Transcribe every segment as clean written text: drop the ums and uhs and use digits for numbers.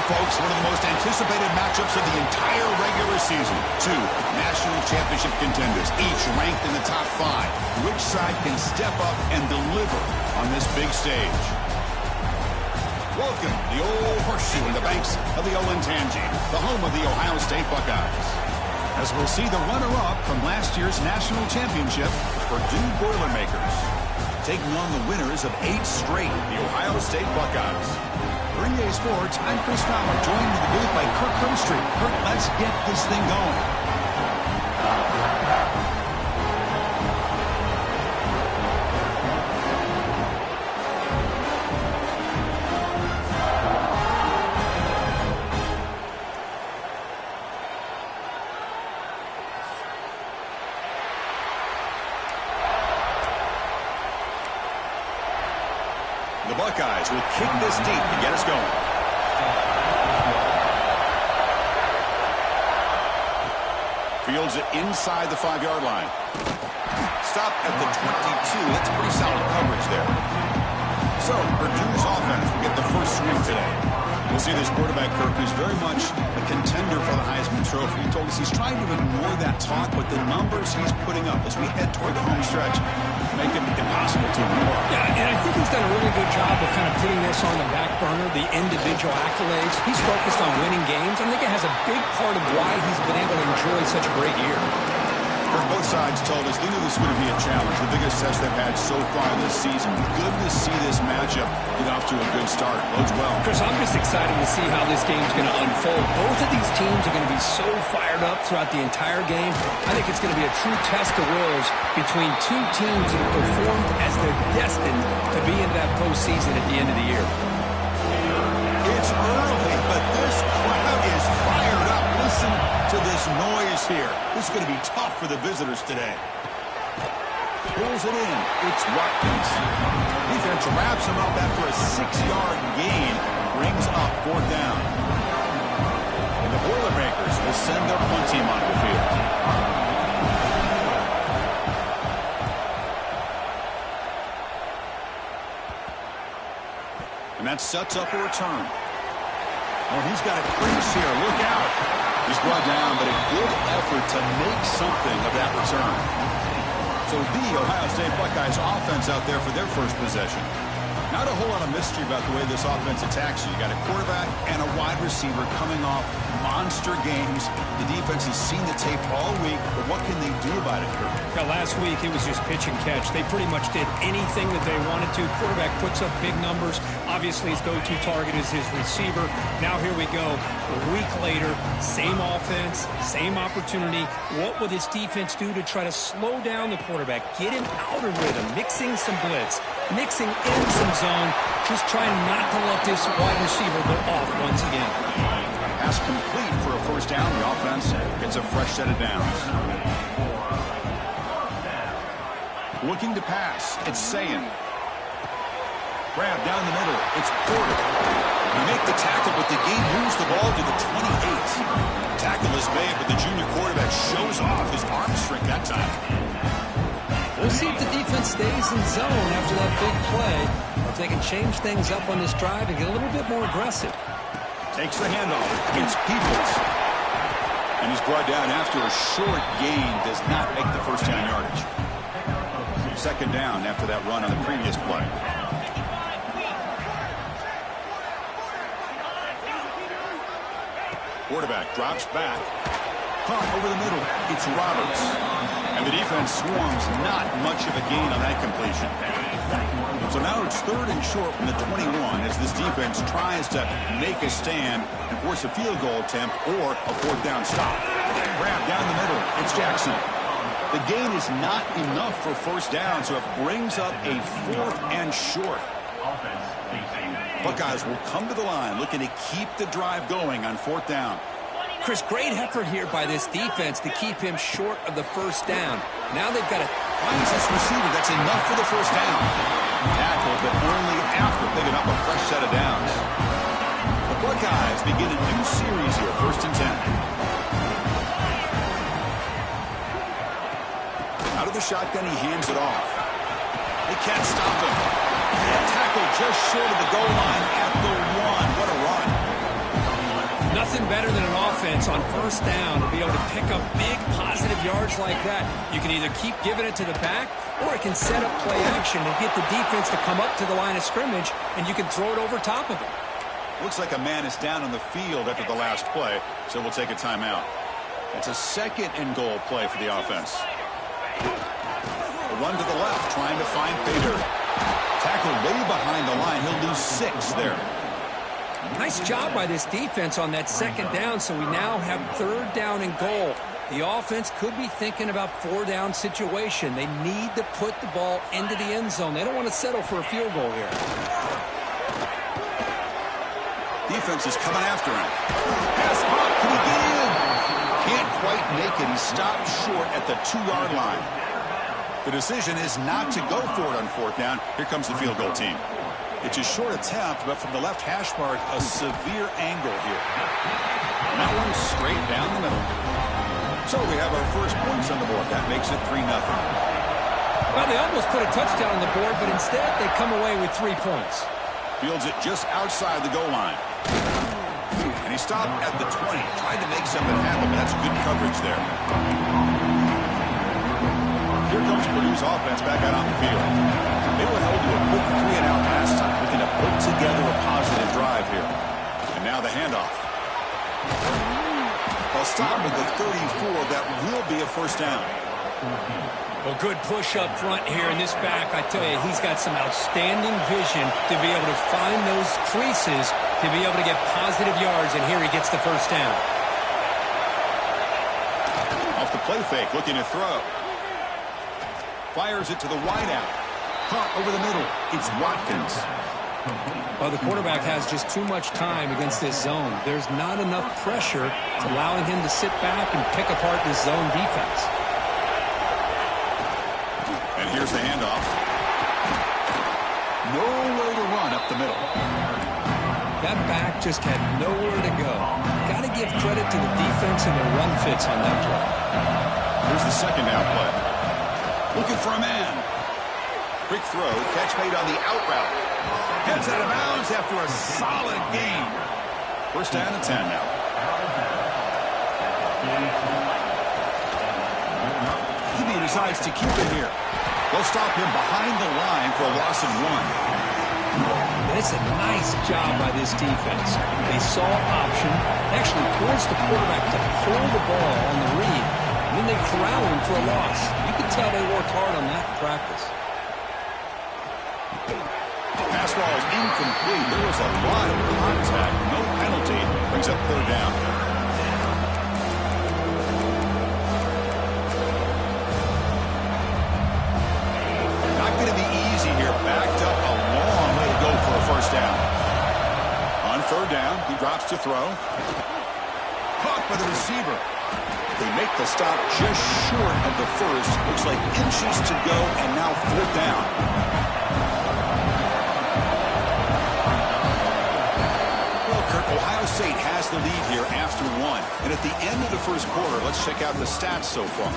folks, one of the most anticipated matchups of the entire regular season. Two national championship contenders, each ranked in the top 5. Which side can step up and deliver on this big stage? Welcome to the old horseshoe in the banks of the Olentangy, the home of the Ohio State Buckeyes. As we'll see the runner-up from last year's national championship, Purdue Boilermakers, taking on the winners of 8 straight, the Ohio State Buckeyes. For EA Sports, I'm Chris Fowler, joined in the booth by Kirk Hermstreet. Kirk, let's get this thing going. The Buckeyes will kick this deep to get us going. Fields it inside the 5-yard line. Stop at the 22. That's pretty solid coverage there. So, Purdue's offense will get the first swing today. We'll see this quarterback, Kirk, who's very much a contender for the Heisman Trophy. He told us he's trying to ignore that talk, but the numbers he's putting up as we head toward the home stretch make it impossible to ignore. Yeah, and I think he's done a really good job of kind of putting this on the back burner, the individual accolades. He's focused on winning games. I think it has a big part of why he's been able to enjoy such a great year. Both sides told us they knew this would be a challenge, the biggest test they've had so far this season. Good to see this matchup get off to a good start. Bodes well. Chris, I'm just excited to see how this game's going to unfold. Both of these teams are going to be so fired up throughout the entire game. I think it's going to be a true test of wills between two teams that have performed as they're destined to be in that postseason at the end of the year. It's early, but this crowd is fired up. Listen to this noise here. This is going to be tough for the visitors today. Pulls it in. It's Watkins. Defense wraps him up after a 6-yard gain. Brings up 4th down. And the Boilermakers will send their punt team onto the field. And that sets up a return. Oh, he's got a crease here. Look out. He's brought down, but a good effort to make something of that return. So the Ohio State Buckeyes offense out there for their first possession. Not a whole lot of mystery about the way this offense attacks you. You got a quarterback and a wide receiver coming off monster games. The defense has seen the tape all week, but what can they do about it, Kirk? Now, last week, it was just pitch and catch. They pretty much did anything that they wanted to. Quarterback puts up big numbers. Obviously, his go-to target is his receiver. Now, here we go. A week later, same offense, same opportunity. What will this defense do to try to slow down the quarterback, get him out of rhythm, mixing some blitz, mixing in some zone, just trying not to let this wide receiver go off once again. Pass complete for a first down. The offense gets a fresh set of downs. Looking to pass. It's Sayin. Grab down the middle. It's Porter. You make the tackle, but the game moves the ball to the 28. Tackle is made, but the junior quarterback shows off his arm strength that time. We'll see if the defense stays in zone after that big play, or if they can change things up on this drive and get a little bit more aggressive. Takes the handoff. It's Peoples. And he's brought down after a short gain. Does not make the first down yardage. 2nd down after that run on the previous play. Quarterback drops back. Punt over the middle. It's Roberts. And the defense swarms. Not much of a gain on that completion. So now it's 3rd and short from the 21 as this defense tries to make a stand and force a field goal attempt or a 4th down stop. Grab down the middle. It's Jackson. The gain is not enough for first down, so it brings up a 4th and short. Buckeyes will come to the line looking to keep the drive going on 4th down. Chris, great effort here by this defense to keep him short of the first down. Now they've got to finds this receiver. That's enough for the first down. Tackle, but only after picking up a fresh set of downs. The Buckeyes begin a new series here, 1st and 10. Out of the shotgun, he hands it off. They can't stop him. And tackle just short of the goal line at the 1. What a run. nothing better than an offense on first down to be able to pick up big positive yards like that. You can either keep giving it to the back, or it can set up play action and get the defense to come up to the line of scrimmage, and you can throw it over top of it. Looks like a man is down on the field after the last play, so we'll take a timeout. It's a 2nd and goal play for the offense. A run to the left, trying to find Bader. Tackled way behind the line. He'll lose 6 there. Nice job by this defense on that 2nd down, so we now have 3rd down and goal. The offense could be thinking about 4-down situation. They need to put the ball into the end zone. They don't want to settle for a field goal here. Defense is coming after him. Pass caught. Can he get in? Can't quite make it. He stopped short at the 2-yard line. The decision is not to go for it on 4th down. Here comes the field goal team. It's a short attempt, but from the left hash mark, a severe angle here. And that one's straight down the middle. So we have our first points on the board. That makes it 3-0. Well, they almost put a touchdown on the board, but instead they come away with 3 points. Fields it just outside the goal line. And he stopped at the 20. Tried to make something happen, but that's good coverage there. Here comes Purdue's offense back out on the field. They were held to a quick 3-and-out pass time, looking to put together a positive drive here. And now the handoff. They'll stop with the 34. That will be a first down. Well, good push up front here in this back. I tell you, he's got some outstanding vision to be able to find those creases to be able to get positive yards, and here he gets the first down. Off the play fake, looking to throw. Fires it to the wideout. Caught over the middle. It's Watkins. Well, the quarterback has just too much time against this zone. There's not enough pressure to allowing him to sit back and pick apart this zone defense. And here's the handoff. Nowhere to run up the middle. That back just had nowhere to go. Got to give credit to the defense and their run fits on that play. Here's the 2nd down play. Looking for a man. Quick throw. Catch made on the out route. Gets out of bounds after a solid gain. First down and 10 now. He decides to keep it here. They'll stop him behind the line for a loss of 1. It's a nice job by this defense. They saw option, actually forced the quarterback to pull the ball on the read, and then they corral him for a loss. You can tell they worked hard on that in practice. Pass ball is incomplete. There was a lot of contact. No penalty. Brings up 3rd down. Not going to be easy here. Backed up a long way to go for a first down. On 3rd down, he drops to throw. Caught by the receiver. They make the stop just short of the first. Looks like inches to go, and now 4th down. Ohio State has the lead here after 1. And at the end of the first quarter, let's check out the stats so far.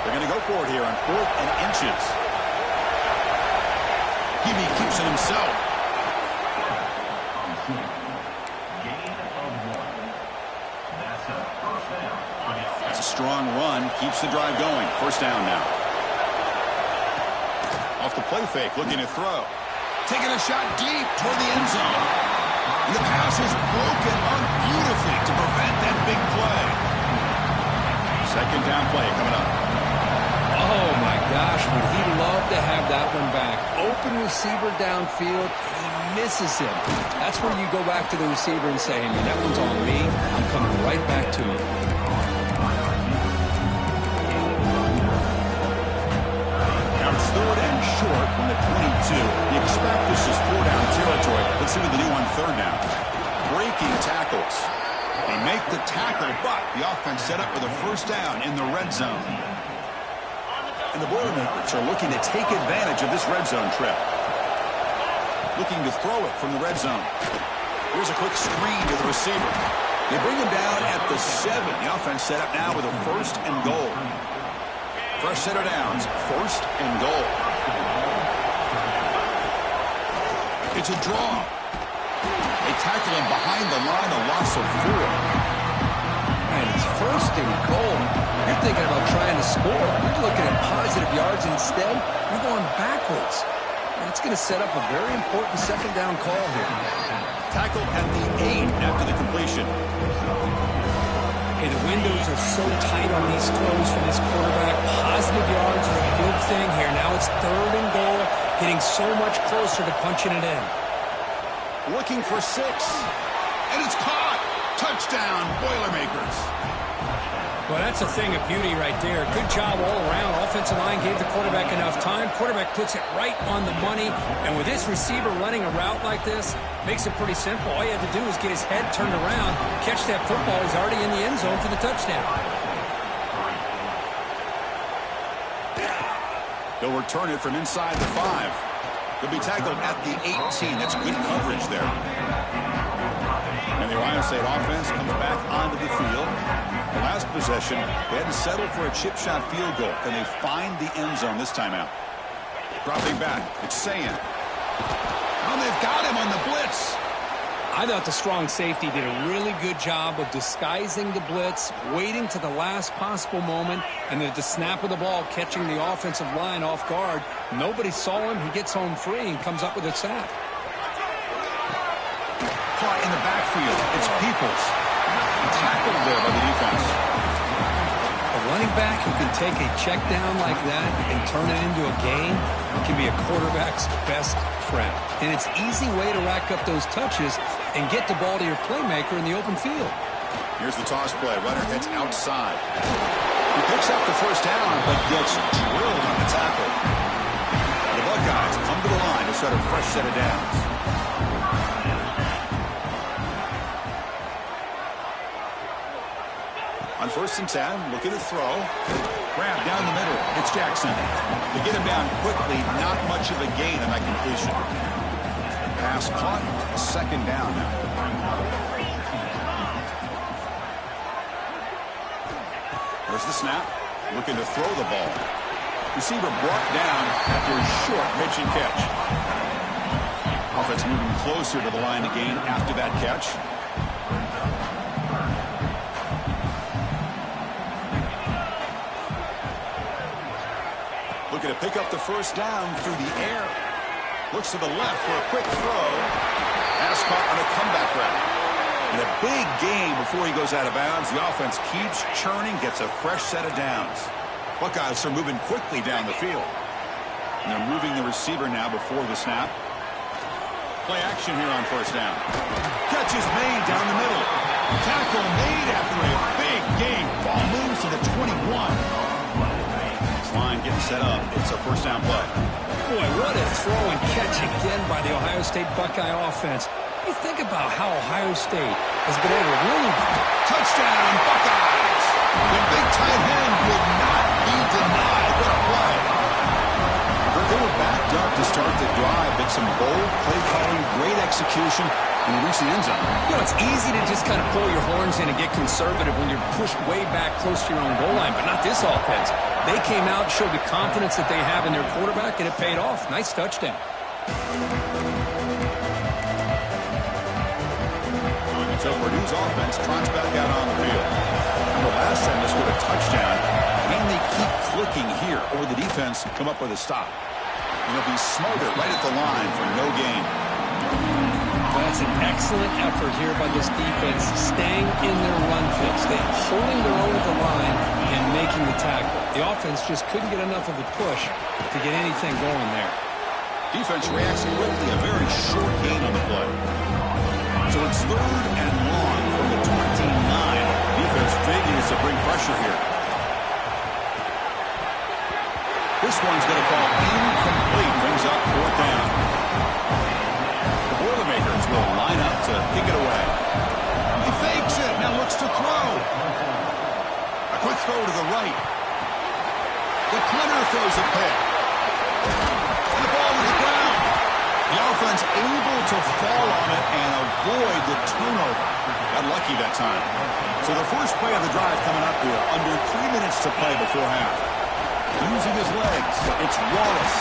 They're going to go for it here on 4th and inches. Hebe keeps it himself. That's a strong run. Keeps the drive going. First down now. Off the play fake, looking to throw. Taking a shot deep toward the end zone. And the pass is broken up beautifully to prevent that big play. 2nd down play coming up. Oh, my gosh, would he love to have that one back. Open receiver downfield, he misses him. That's where you go back to the receiver and say, hey, man, that one's on me. I'm coming right back to you. Now it's 3rd and short from the 22. You expect this is 4-down territory. Let's see what they do on 3rd down. Breaking tackles. They make the tackle, but the offense set up with a first down in the red zone. And the Boilermakers are looking to take advantage of this red zone trip. Looking to throw it from the red zone. Here's a quick screen to the receiver. They bring him down at the 7. The offense set up now with a 1st and goal. Fresh set of downs, 1st and goal. It's a draw. They tackle him behind the line, a loss of 4. And it's 1st and goal. You're thinking about trying to score. You're looking at positive yards instead. You're going backwards. That's going to set up a very important 2nd down call here. Tackled at the 8 after the completion. Hey, the windows are so tight on these throws from this quarterback. Positive yards are a good thing here. Now it's 3rd and goal, getting so much closer to punching it in. Looking for 6. And it's caught. Touchdown, Boilermakers. Well, that's a thing of beauty right there. Good job all around. Offensive line gave the quarterback enough time. Quarterback puts it right on the money. And with this receiver running a route like this, makes it pretty simple. All you have to do is get his head turned around, catch that football. He's already in the end zone for the touchdown. They'll return it from inside the 5. They'll be tackled at the 18. That's good coverage there. And the Ohio State offense comes back onto the field. The last possession, they had to settle for a chip shot field goal. Can they find the end zone this time out? Dropping back, it's Sayan. Oh, they've got him on the blitz. I thought the strong safety did a really good job of disguising the blitz, waiting to the last possible moment, and then at the snap of the ball, catching the offensive line off guard. Nobody saw him. He gets home free and comes up with a sack. Caught in the backfield. It's Peoples. Tackled there by the defense. A running back who can take a check down like that and turn it into a gain can be a quarterback's best friend. And it's an easy way to rack up those touches and get the ball to your playmaker in the open field. Here's the toss play. Runner heads outside. He picks up the 1st down, but gets drilled on the tackle. The Buckeyes come to the line to start a fresh set of downs. On 1st and 10, looking to throw. Grab down the middle. It's Jackson. They get him down quickly. Not much of a gain on that completion. Pass caught. 2nd down now. There's the snap. Looking to throw the ball. Receiver brought down after a short pitch and catch. Offense moving closer to the line to gain after that catch. Looking to pick up the 1st down through the air. Looks to the left for a quick throw. Pass caught on a comeback route. And a big gain before he goes out of bounds. The offense keeps churning, gets a fresh set of downs. Buckeyes are moving quickly down the field. And they're moving the receiver now before the snap. Play action here on 1st down. Catch is made down the middle. Tackle made after a big gain. Ball moves to the 21. Line getting set up. It's a 1st down play. Boy, what a throw and catch again by the Ohio State Buckeye offense. You think about how Ohio State has been able to really... Touchdown, Buckeyes! The big tight end will not be denied. What a play. But they were backed up to start the drive, but some bold play calling, great execution, and reach the end zone. You know, it's easy to just kind of pull your horns in and get conservative when you're pushed way back close to your own goal line, but not this offense. They came out and showed the confidence that they have in their quarterback, and it paid off. Nice touchdown. So Purdue's offense trots back out on the field. And the last time they scored a touchdown, can they keep clicking here, or the defense come up with a stop? And they'll be smothered right at the line for no gain. That's an excellent effort here by this defense, staying in their run fix, staying holding their own at the line and making the tackle. The offense just couldn't get enough of a push to get anything going there. Defense reacts quickly, a very short gain on the play. So it's 3rd and long from the 29. Defense figures to bring pressure here. This one's going to fall incomplete, brings up 4th down. The Boilermakers will line up to kick it away. He fakes it, now looks to throw. A quick throw to the right. The punter throws a pick. And the ball is ground. The offense able to fall on it and avoid the turnover. Got lucky that time. So the first play of the drive coming up here, under 3 minutes to play before half. Using his legs, it's Wallace.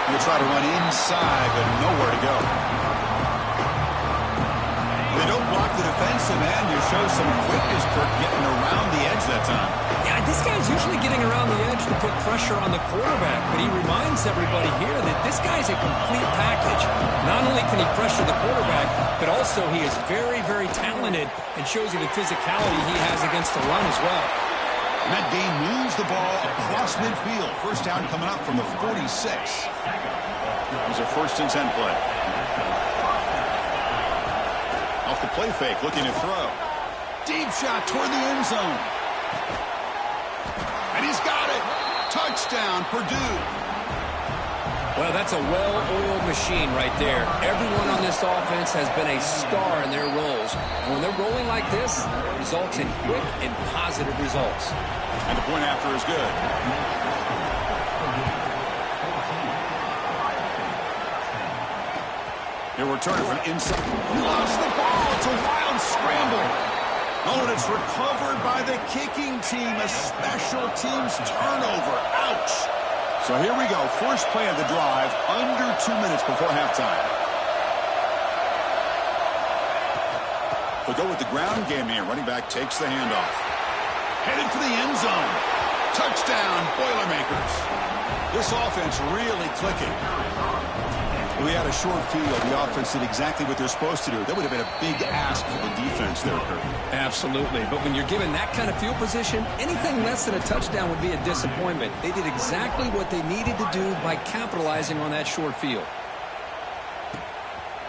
He'll try to run inside, but nowhere to go. They don't block the defensive end. You show some quickness, Kirk, getting around the edge that time. Yeah, this guy's usually getting around the edge to put pressure on the quarterback, but he reminds everybody here that this guy's a complete package. Not only can he pressure the quarterback, but also he is very, very talented and shows you the physicality he has against the run as well. And that game moves the ball across midfield. First down coming up from the 46. It was a 1st and 10 play. Off the play fake, looking to throw. Deep shot toward the end zone. And he's got it. Touchdown, Purdue. Well, that's a well-oiled machine right there. Everyone on this offense has been a star in their roles. And when they're rolling like this, it results in quick and positive results. And the point after is good. He'll return it from inside. He lost the ball. It's a wild scramble. Oh, and it's recovered by the kicking team. A special teams turnover. Ouch. So here we go. First play of the drive. Under 2 minutes before halftime. They'll go with the ground game here. Running back takes the handoff. Headed for the end zone. Touchdown, Boilermakers. This offense really clicking. We had a short field. The offense did exactly what they're supposed to do. That would have been a big ask for the defense there, Kurt. Absolutely. But when you're given that kind of field position, anything less than a touchdown would be a disappointment. They did exactly what they needed to do by capitalizing on that short field.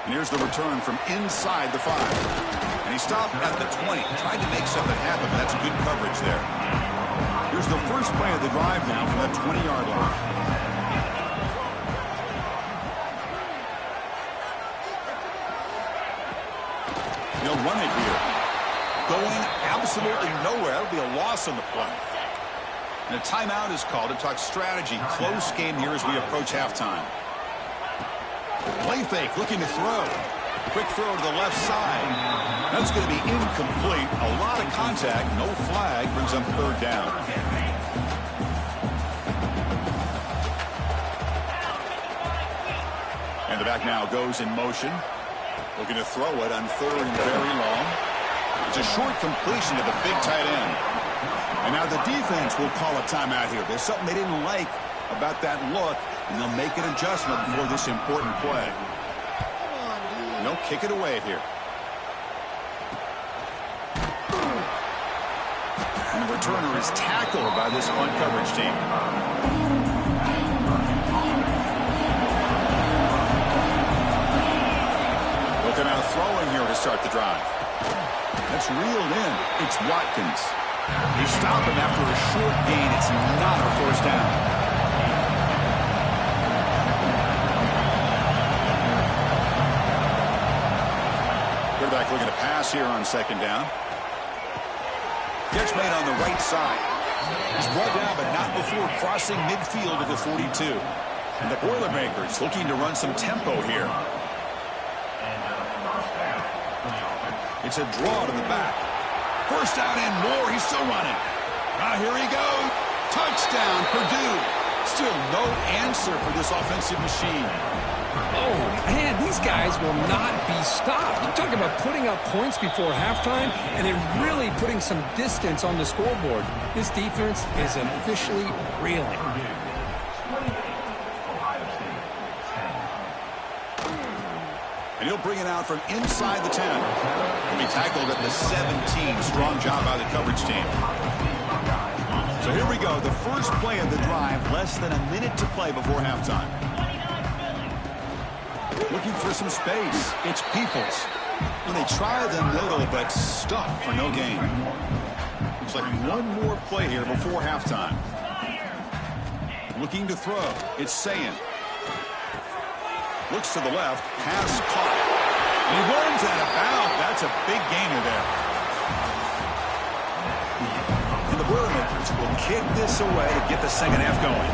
And here's the return from inside the 5. And he stopped at the 20. Tried to make something happen, but that's good coverage there. Here's the first play of the drive now from that 20-yard line. He'll run it here. Going absolutely nowhere. That'll be a loss on the play. And a timeout is called to talk strategy. Close game here as we approach halftime. Play fake, looking to throw. Quick throw to the left side. That's going to be incomplete. A lot of contact. No flag. Brings up 3rd down. And the back now goes in motion. Looking to throw it on 3rd and very long. It's a short completion to the big tight end. And now the defense will call a timeout here. There's something they didn't like about that look, and they'll make an adjustment before this important play. And they'll kick it away here. And the returner is tackled by this punt coverage team. Looking out throwing here to start the drive. That's reeled in. It's Watkins. They stop him after a short gain. It's not a 1st down. Quarterback looking to pass here on 2nd down. Catch made on the right side. He's brought down, but not before crossing midfield to the 42. And the Boilermakers looking to run some tempo here. It's a draw to the back. 1st down and more. He's still running. Here he goes. Touchdown, Purdue. Still no answer for this offensive machine. Oh, man, these guys will not be stopped. You're talking about putting up points before halftime and then really putting some distance on the scoreboard. This defense is officially reeling. And he'll bring it out from inside the 10. He'll be tackled at the 17. Strong job by the coverage team. So here we go. The first play of the drive. Less than a minute to play before halftime. Looking for some space. It's Peoples. When they try the middle, but stuck for no gain. Looks like one more play here before halftime. Looking to throw. It's Sayin. Looks to the left. Pass caught. And he runs out of bounds. That's a big gainer there. And the Boilermakers will kick this away to get the second half going.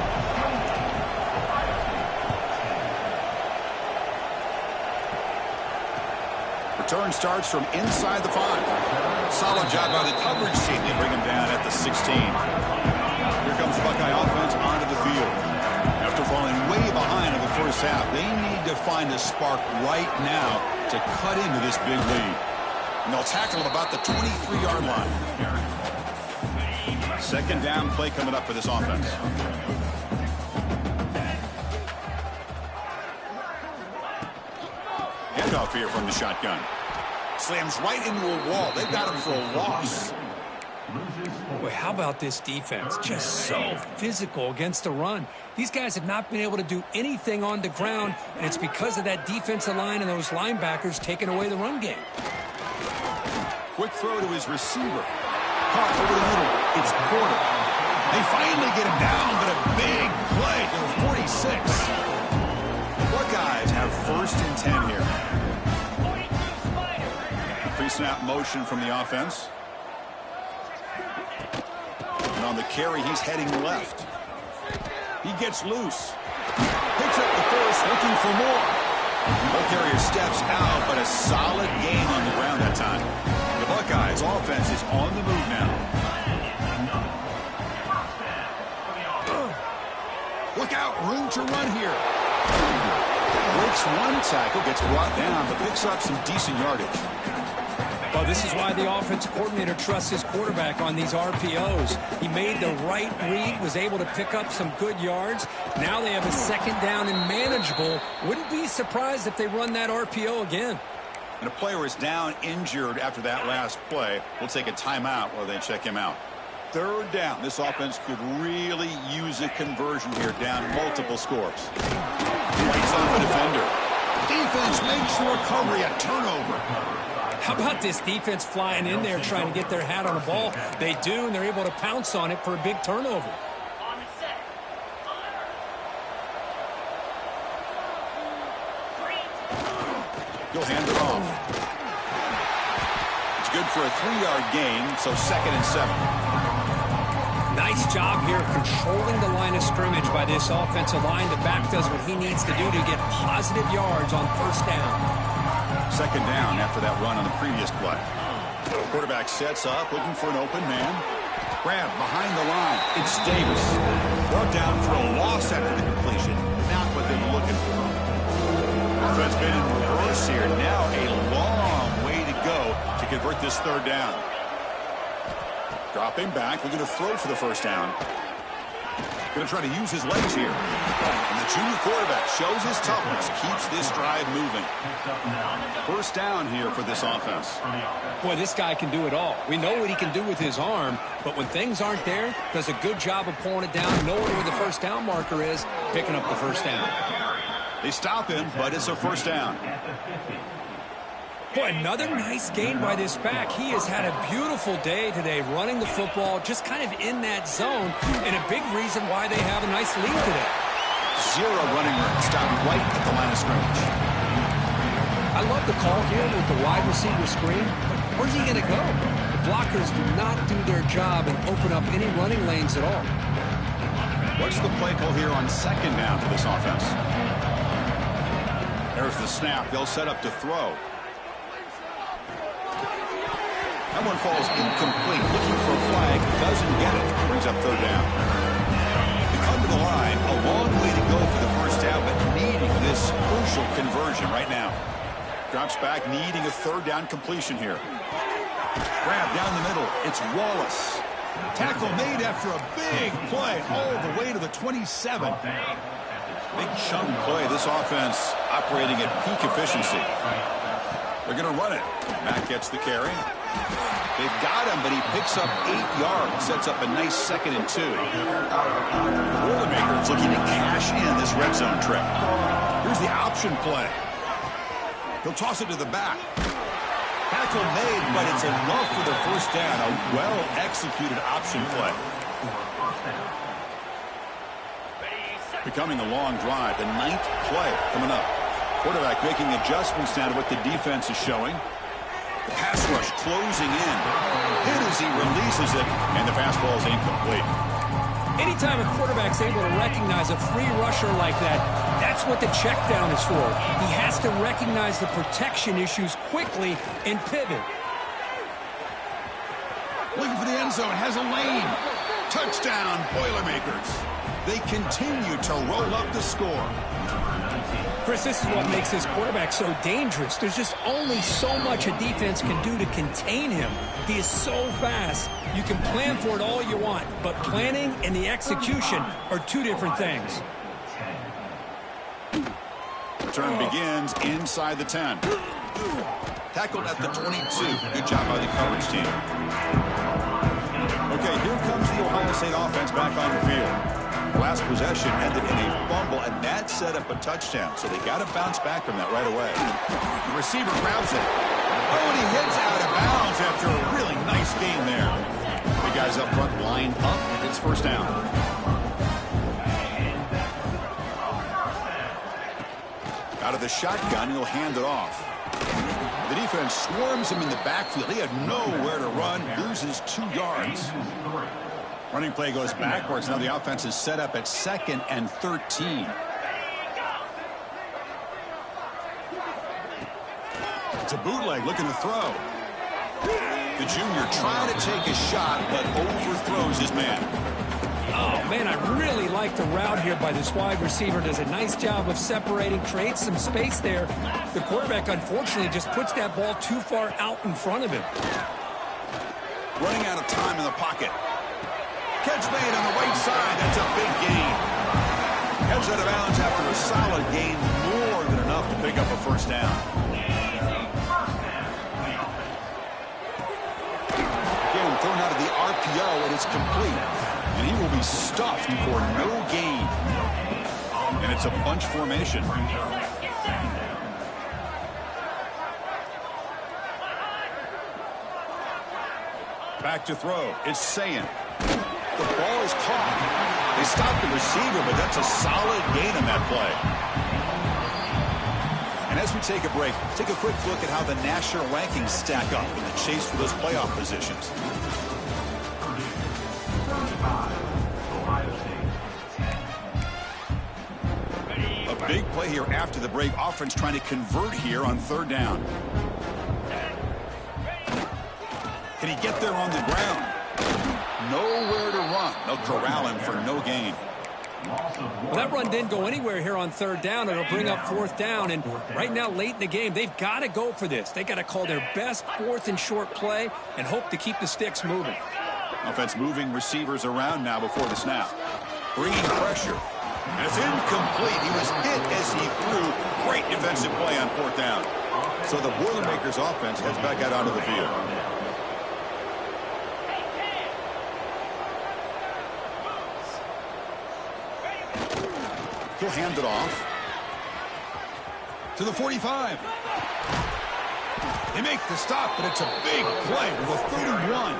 Return starts from inside the 5. Solid job by the coverage team. They bring him down at the 16. Here comes this Buckeye offense onto the field. After falling way behind in the first half, they need to find a spark right now to cut into this big lead. And they'll tackle him about the 23-yard line. Second down play coming up for this offense. Handoff here from the shotgun. Slams right into a wall. They've got him for a loss. Boy, how about this defense? Just so physical against the run. These guys have not been able to do anything on the ground, and it's because of that defensive line and those linebackers taking away the run game. Quick throw to his receiver. Caught over the middle. It's Porter. They finally get him down, but a big play to the 46. The Buckeyes have 1st and 10 here. Pre-snap motion from the offense. And on the carry, he's heading left. He gets loose. Picks up the first, looking for more. The carrier steps out, but a solid gain on the ground that time. The Buckeyes offense is on the move now. Look out, room to run here. Breaks one tackle, gets brought down, but picks up some decent yardage. Well, this is why the offensive coordinator trusts his quarterback on these RPOs. He made the right read, was able to pick up some good yards. Now they have a second down and manageable. Wouldn't be surprised if they run that RPO again. And a player is down injured after that last play. We'll take a timeout while they check him out. Third down. This offense could really use a conversion here, down multiple scores. Lights off a defender. Defense makes the recovery, a turnover. How about this defense flying in there trying to get their hat on the ball? They do, and they're able to pounce on it for a big turnover. He'll hand it off. It's good for a 3-yard gain, so 2nd and 7. Nice job here of controlling the line of scrimmage by this offensive line. The back does what he needs to do to get positive yards on 1st down. Second down after that run on the previous play. Quarterback sets up, looking for an open man. Grab behind the line. It's Davis. Brought down for a loss after the completion. Not what they were looking for. Offense been in reverse here. Now a long way to go to convert this 3rd down. Dropping back, looking to throw for the 1st down. Going to try to use his legs here. And the junior quarterback shows his toughness, keeps this drive moving. 1st down here for this offense. Boy, this guy can do it all. We know what he can do with his arm, but when things aren't there, does a good job of pulling it down, knowing where the 1st down marker is, picking up the 1st down. They stop him, but it's a 1st down. Boy, another nice gain by this back. He has had a beautiful day today running the football, just kind of in that zone, and a big reason why they have a nice lead today. 0 running room, stopped right at the line of scrimmage. I love the call here with the wide receiver screen, but where's he going to go? The blockers do not do their job and open up any running lanes at all. What's the play call here on 2nd down for this offense? There's the snap. They'll set up to throw. That one falls incomplete. Looking for a flag. Doesn't get it. Brings up 3rd down. They come to the line. A long way to go for the 1st down, but needing this crucial conversion right now. Drops back, needing a 3rd down completion here. Grab down the middle. It's Wallace. Tackle made after a big play all the way to the 27. Big chunk play. This offense operating at peak efficiency. They're going to run it. Matt gets the carry. They've got him, but he picks up 8 yards. Sets up a nice 2nd and 2. The Boilermakers looking to cash in this red zone trip. Here's the option play. He'll toss it to the back. Tackle made, but it's enough for the 1st down. A well-executed option play. Becoming a long drive. The 9th play coming up. Quarterback making adjustments now to what the defense is showing. The pass rush closing in. Hit as he releases it, and the pass ball is incomplete. Anytime a quarterback's able to recognize a free rusher like that, that's what the check down is for. He has to recognize the protection issues quickly and pivot. Looking for the end zone, has a lane. Touchdown, Boilermakers. They continue to roll up the score. Chris, this is what makes this quarterback so dangerous. There's just only so much a defense can do to contain him. He is so fast. You can plan for it all you want, but planning and the execution are two different things. Return begins inside the 10. Tackled at the 22. Good job by the coverage team. Okay, here comes the Ohio State offense back on the field. Last possession ended in a fumble, and that set up a touchdown. So they got to bounce back from that right away. The receiver grabs it. Oh, and he hits out of bounds after a really nice game there. The guys up front line up. It's first down. Out of the shotgun, he'll hand it off. The defense swarms him in the backfield. He had nowhere to run, loses 2 yards. Running play goes backwards. Now the offense is set up at 2nd and 13. It's a bootleg looking to throw. The junior trying to take a shot, but overthrows his man. Oh, man, I really like the route here by this wide receiver. Does a nice job of separating, creates some space there. The quarterback, unfortunately, just puts that ball too far out in front of him. Running out of time in the pocket. Catch made on the right side. That's a big gain. Heads out of bounds after a solid gain, more than enough to pick up a first down. Again, thrown out of the RPO, and it's complete. And he will be stuffed for no gain. And it's a bunch formation. Back to throw. It's Sayin. The ball is caught. They stopped the receiver, but that's a solid gain on that play. And as we take a break, take a quick look at how the national rankings stack up in the chase for those playoff positions. A big play here after the break. Offense trying to convert here on 3rd down. Can he get there on the ground? Nowhere to run. They'll corral him for no gain. Well, that run didn't go anywhere here on 3rd down. It'll bring up 4th down. And right now, late in the game, they've got to go for this. They got to call their best 4th and short play and hope to keep the sticks moving. Offense moving receivers around now before the snap. Bringing pressure. And it's incomplete. He was hit as he threw. Great defensive play on 4th down. So the Boilermakers offense heads back out onto the field. He'll hand it off to the 45. They make the stop, but it's a big play with a 31.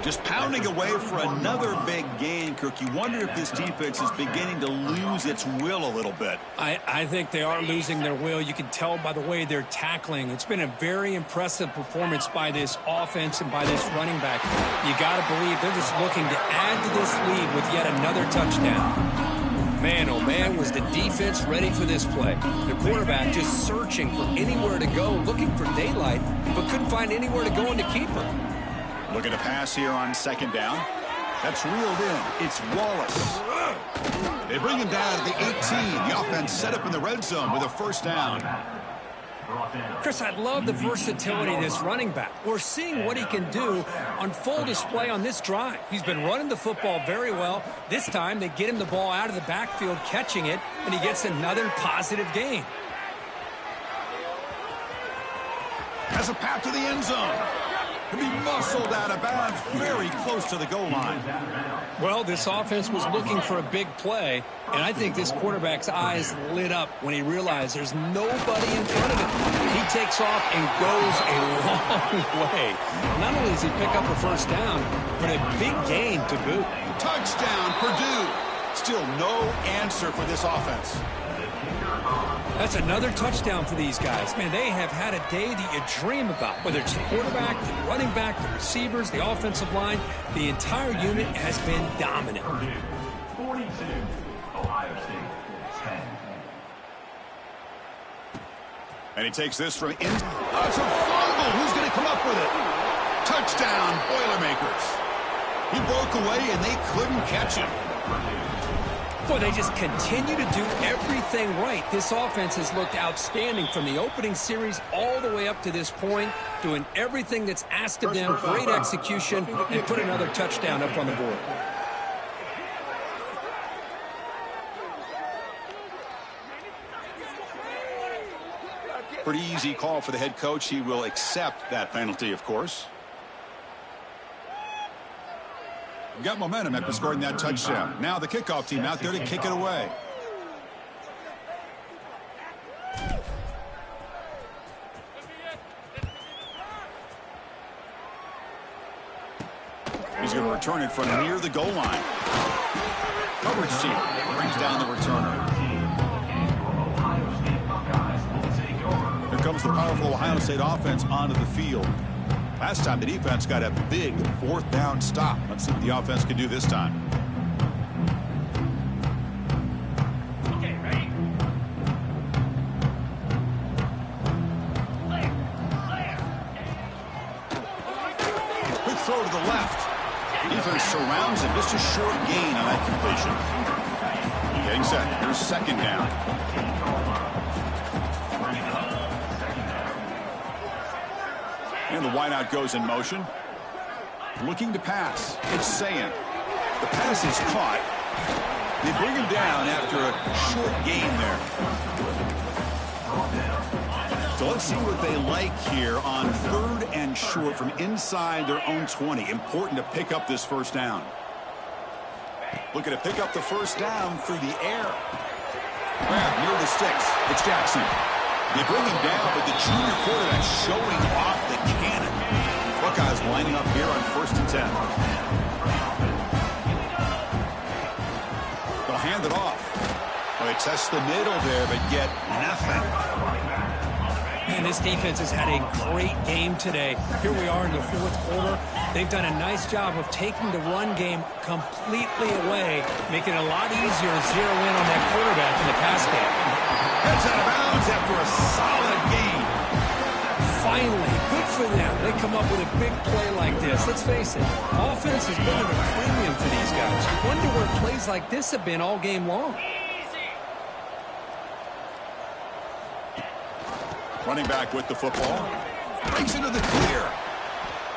Just pounding away for another big gain, Kirk. You wonder if this defense is beginning to lose its will a little bit. I think they are losing their will. You can tell by the way they're tackling. It's been a very impressive performance by this offense and by this running back. You got to believe they're just looking to add to this lead with yet another touchdown. Man, oh man, was the defense ready for this play. The quarterback just searching for anywhere to go, looking for daylight, but couldn't find anywhere to go in the keeper. Looking to pass here on 2nd down. That's reeled in. It's Wallace. They bring him down to the 18. The offense set up in the red zone with a 1st down. Chris, I love the versatility of this running back. We're seeing what he can do on full display on this drive. He's been running the football very well. This time, they get him the ball out of the backfield, catching it, and he gets another positive gain. Has a path to the end zone. He'll be muscled out of bounds very close to the goal line. Well, this offense was looking for a big play, and I think this quarterback's eyes lit up when he realized there's nobody in front of him. He takes off and goes a long way. Not only does he pick up a 1st down, but a big gain to boot. Touchdown, Purdue. Still no answer for this offense. That's another touchdown for these guys. Man, they have had a day that you dream about. Whether it's the quarterback, the running back, the receivers, the offensive line, the entire unit has been dominant. 42, Ohio State 10. And he takes this from in. Oh, it's a fumble. Who's going to come up with it? Touchdown, Boilermakers. He broke away, and they couldn't catch him. Boy, they just continue to do everything right. This offense has looked outstanding from the opening series all the way up to this point, doing everything that's asked of them, great execution, and put another touchdown up on the board. Pretty easy call for the head coach. He will accept that penalty, of course. Got momentum after scoring that touchdown. Now the kickoff team out there to kick it away. He's going to return it from near the goal line. Coverage team brings down the returner. Here comes the powerful Ohio State offense onto the field. Last time the defense got a big fourth down stop. Let's see what the offense can do this time. Okay, ready? Quick throw to the left. Defense surrounds him. Just a short gain on that completion. Getting set. Here's second down. And the wideout goes in motion. Looking to pass. It's Sayan. The pass is caught. They bring him down after a short gain there. So let's see what they like here on 3rd and short from inside their own 20. Important to pick up this first down. Looking to pick up the first down through the air. Grab near the sticks. It's Jackson. They bring him down, but the junior quarterback showing off the cannon. Buckeyes lining up here on 1st and 10. They'll hand it off. Well, they test the middle there, but get nothing. Man, this defense has had a great game today. Here we are in the 4th quarter. They've done a nice job of taking the run game completely away, making it a lot easier to zero in on that quarterback in the pass game. Heads out of bounds after a solid gain. Finally, good for them. They come up with a big play like this. Let's face it, offense has been at a premium for these guys. You wonder where plays like this have been all game long. Running back with the football. Breaks into the clear.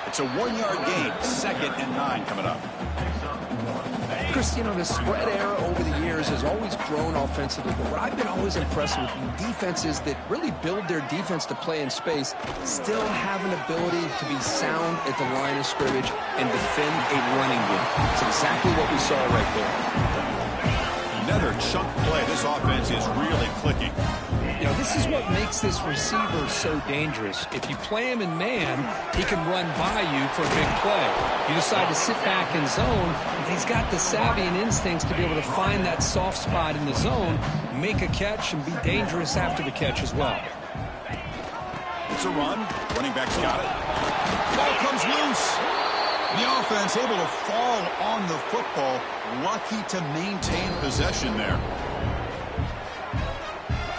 It's a 1-yard gain. 2nd and 9 coming up. Chris, you know, the spread era over the years has always grown offensively, but what I've been always impressed with defenses that really build their defense to play in space still have an ability to be sound at the line of scrimmage and defend a running game. It's exactly what we saw right there. Another chunk play. This offense is really clicking. You know, this is what makes this receiver so dangerous. If you play him in man, he can run by you for a big play. You decide to sit back in zone, he's got the savvy and instincts to be able to find that soft spot in the zone, make a catch, and be dangerous after the catch as well. It's a run. Running back's got it. Ball comes loose. The offense able to fall on the football. Lucky to maintain possession there.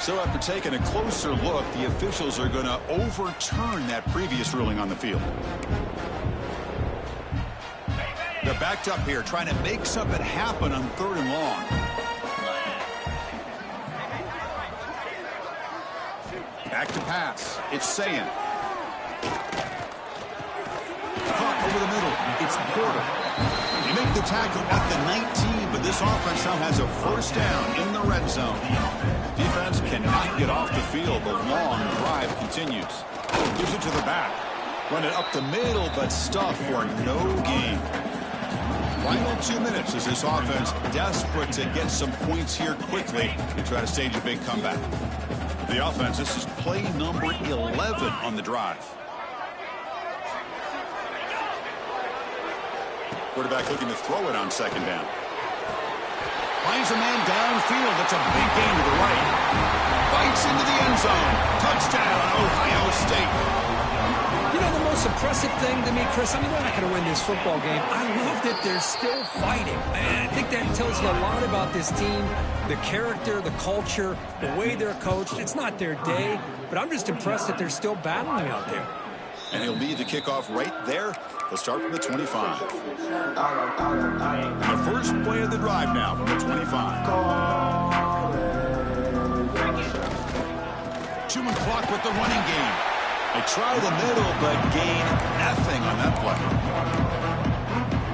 So after taking a closer look, the officials are going to overturn that previous ruling on the field. They're backed up here trying to make something happen on 3rd and long. Back to pass. It's Sayan. Caught over the middle. It's Porter. They make the tackle at the 19, but this offense now has a first down in the red zone. Defense cannot get off the field. The long drive continues. Gives it to the back. Run it up the middle, but stuff for no gain. Final 2 minutes as this offense desperate to get some points here quickly to try to stage a big comeback. The offense, this is play number 11 on the drive. Quarterback looking to throw it on 2nd down. Finds a man downfield. That's a big gain to the right. Bites into the end zone. Touchdown, Ohio State. You know, the most impressive thing to me, Chris, I mean, they're not going to win this football game. I love that they're still fighting. And I think that tells you a lot about this team, the character, the culture, the way they're coached. It's not their day, but I'm just impressed that they're still battling out there. And he'll lead the kickoff right there. They'll start from the 25. And the first play of the drive now from the 25. Chewing clock with the running game. They try the middle, but gain nothing on that play.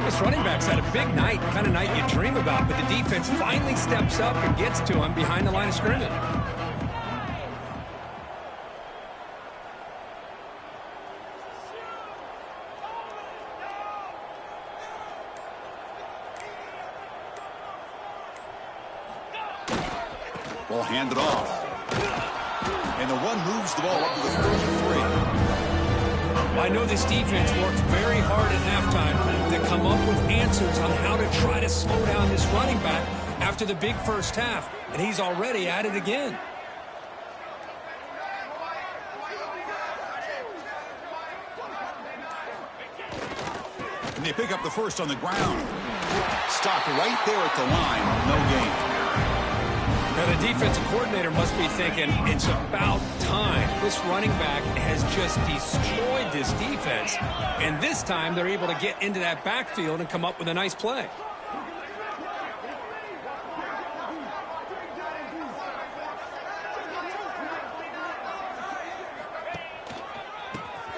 This running back's had a big night, kind of night you dream about, but the defense finally steps up and gets to him behind the line of scrimmage. Ball handed off. And the one moves the ball up to the 33. I know this defense worked very hard at halftime to come up with answers on how to try to slow down this running back after the big first half, and he's already at it again. And they pick up the first on the ground. Stopped right there at the line. No gain. Now, the defensive coordinator must be thinking, it's about time. This running back has just destroyed this defense. And this time, they're able to get into that backfield and come up with a nice play.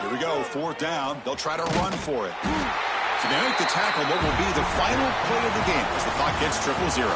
Here we go, 4th down. They'll try to run for it. So they make the tackle, what will be the final play of the game as the clock hits 0-0.